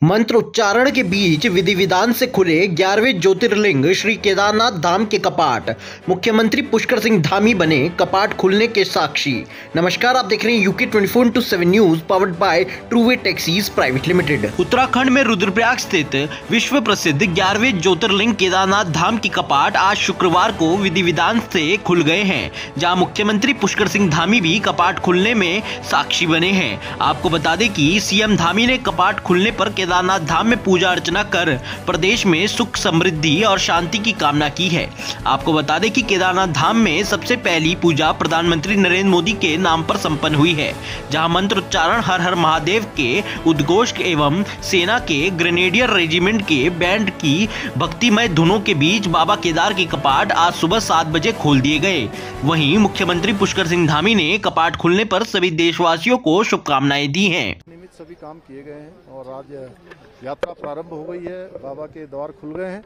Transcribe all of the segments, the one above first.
मंत्रोच्चारण के बीच विधि विधान से खुले 11वें ज्योतिर्लिंग श्री केदारनाथ धाम के कपाट। मुख्यमंत्री पुष्कर सिंह धामी बने कपाट खुलने के साक्षी। नमस्कार, आप देख रहे हैं UK 24/7 news powered by Trueway taxis private limited. Uttarakhand में रुद्रप्रयाग स्थित विश्व प्रसिद्ध 11वें ज्योतिर्लिंग केदारनाथ धाम की कपाट आज शुक्रवार को विधि विधान से खुल गए हैं, जहाँ मुख्यमंत्री पुष्कर सिंह धामी भी कपाट खुलने में साक्षी बने हैं। आपको बता दें कि सीएम धामी ने कपाट खुलने पर केदारनाथ धाम में पूजा अर्चना कर प्रदेश में सुख समृद्धि और शांति की कामना की है। आपको बता दें कि केदारनाथ धाम में सबसे पहली पूजा प्रधानमंत्री नरेंद्र मोदी के नाम पर संपन्न हुई है, जहां मंत्रोच्चारण हर हर महादेव के उद्घोष एवं सेना के ग्रेनेडियर रेजिमेंट के बैंड की भक्तिमय धुनों के बीच बाबा केदार के कपाट आज सुबह 7 बजे खोल दिए गए। वहीं मुख्यमंत्री पुष्कर सिंह धामी ने कपाट खुलने पर सभी देशवासियों को शुभकामनाएं दी हैं। सभी काम किए गए हैं और आज यात्रा प्रारंभ हो गई है। बाबा के द्वार खुल गए हैं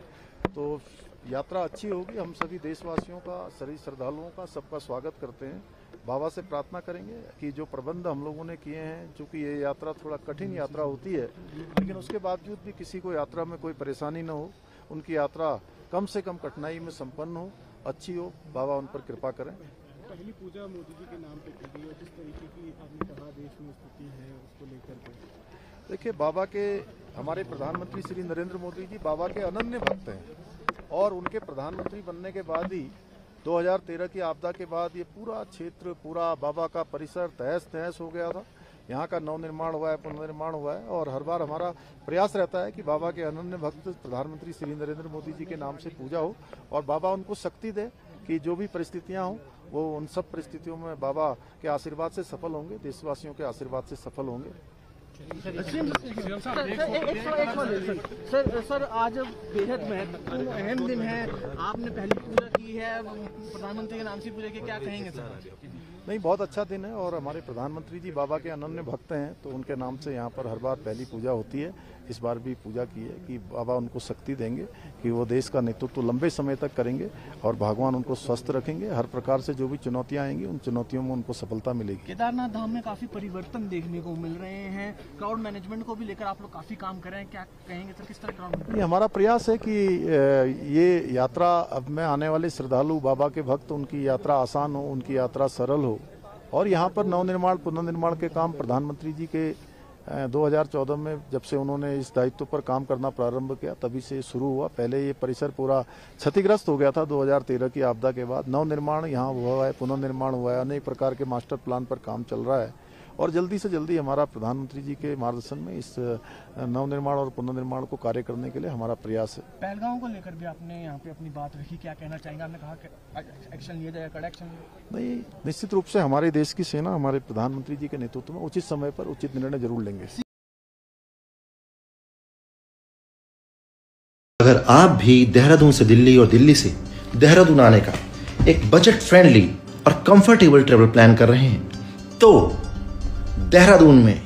तो यात्रा अच्छी होगी। हम सभी देशवासियों का, सभी श्रद्धालुओं का, सबका स्वागत करते हैं। बाबा से प्रार्थना करेंगे कि जो प्रबंध हम लोगों ने किए हैं, चूँकि ये यात्रा थोड़ा कठिन यात्रा होती है, लेकिन उसके बावजूद भी किसी को यात्रा में कोई परेशानी न हो, उनकी यात्रा कम से कम कठिनाई में संपन्न हो, अच्छी हो। बाबा उन पर कृपा करें। पहली पूजा मोदी जी के नाम पे की गई और जिस तरीके की आपने कहा देश में स्थिति है उसको लेकर के, देखिए, बाबा के, हमारे प्रधानमंत्री श्री नरेंद्र मोदी जी बाबा के अनन्य भक्त हैं और उनके प्रधानमंत्री बनने के बाद ही 2013 की आपदा के बाद ये पूरा क्षेत्र, पूरा बाबा का परिसर तहस नहस हो गया था। यहाँ का नवनिर्माण हुआ है, पुनर्निर्माण हुआ है और हर बार हमारा प्रयास रहता है कि बाबा के अनन्य भक्त प्रधानमंत्री श्री नरेंद्र मोदी जी के नाम से पूजा हो और बाबा उनको शक्ति दे कि जो भी परिस्थितियाँ हों वो उन सब परिस्थितियों में बाबा के आशीर्वाद से सफल होंगे, देशवासियों के आशीर्वाद से सफल होंगे। सर आज बेहद महत्वपूर्ण अहम दिन है, आपने पहली पूजा की है, प्रधानमंत्री के नाम से पूजा की, क्या कहेंगे सर? नहीं, बहुत अच्छा दिन है और हमारे प्रधानमंत्री जी बाबा के अनन्य भक्त हैं तो उनके नाम से यहाँ पर हर बार पहली पूजा होती है। इस बार भी पूजा की है कि बाबा उनको शक्ति देंगे कि वो देश का नेतृत्व लंबे समय तक करेंगे और भगवान उनको स्वस्थ रखेंगे। हर प्रकार से जो भी चुनौतियाँ आएंगी उन चुनौतियों में उनको सफलता मिलेगी। केदारनाथ धाम में काफी परिवर्तन देखने को मिल रहे हैं, क्राउड मैनेजमेंट को भी लेकर आप लोग काफी काम कर रहे हैं, क्या कहेंगे सर? किस तरह क्राउड? हमारा प्रयास है कि ये यात्रा अब में आने वाले श्रद्धालु, बाबा के भक्त, उनकी यात्रा आसान हो, उनकी यात्रा सरल हो और यहाँ पर नवनिर्माण, पुनर्निर्माण के काम प्रधानमंत्री जी के 2014 में जब से उन्होंने इस दायित्व पर काम करना प्रारंभ किया तभी से शुरू हुआ। पहले ये परिसर पूरा क्षतिग्रस्त हो गया था 2013 की आपदा के बाद। नवनिर्माण यहाँ हुआ है, पुनर्निर्माण हुआ है, अनेक प्रकार के मास्टर प्लान पर काम चल रहा है और जल्दी से जल्दी हमारा प्रधानमंत्री जी के मार्गदर्शन में इस नवनिर्माण और पुनर्निर्माण को कार्य करने के लिए हमारा प्रयास है। पहलगांव को लेकर भी आपने यहाँ पे अपनी बात रखी, क्या कहना चाहेंगे? आपने कहा कि एक्शन लिया जाएगा, कड़ा एक्शन? नहीं, निश्चित रूप से हमारे देश की सेना हमारे प्रधानमंत्री जी के नेतृत्व में उचित समय पर उचित निर्णय जरूर लेंगे। अगर आप भी देहरादून से दिल्ली और दिल्ली से देहरादून आने का एक बजट फ्रेंडली और कंफर्टेबल ट्रेवल प्लान कर रहे हैं तो देहरादून में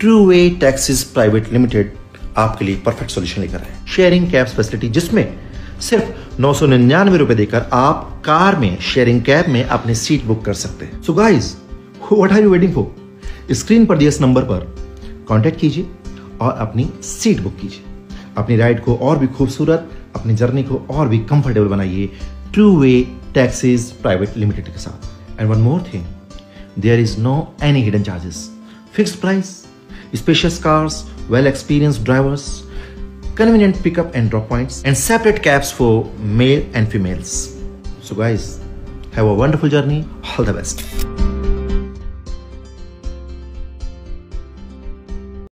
ट्रूवे टैक्सीज प्राइवेट लिमिटेड आपके लिए परफेक्ट सॉल्यूशन लेकर आए हैं। शेयरिंग कैब फैसिलिटी, जिसमें सिर्फ 999 रुपए देकर आप कार में, शेयरिंग कैब में अपनी सीट बुक कर सकते हैं। So guys, what are you waiting for? Screen पर दिए इस नंबर पर कांटेक्ट कीजिए और अपनी सीट बुक कीजिए। अपनी राइड को और भी खूबसूरत, अपनी जर्नी को और भी कंफर्टेबल बनाइए ट्रूवे टैक्सीज प्राइवेट लिमिटेड के साथ। And one more thing, there is no any hidden charges, fixed price, spacious cars, well experienced drivers, convenient pickup and drop points, and separate cabs for male and females. So guys, have a wonderful journey. All the best.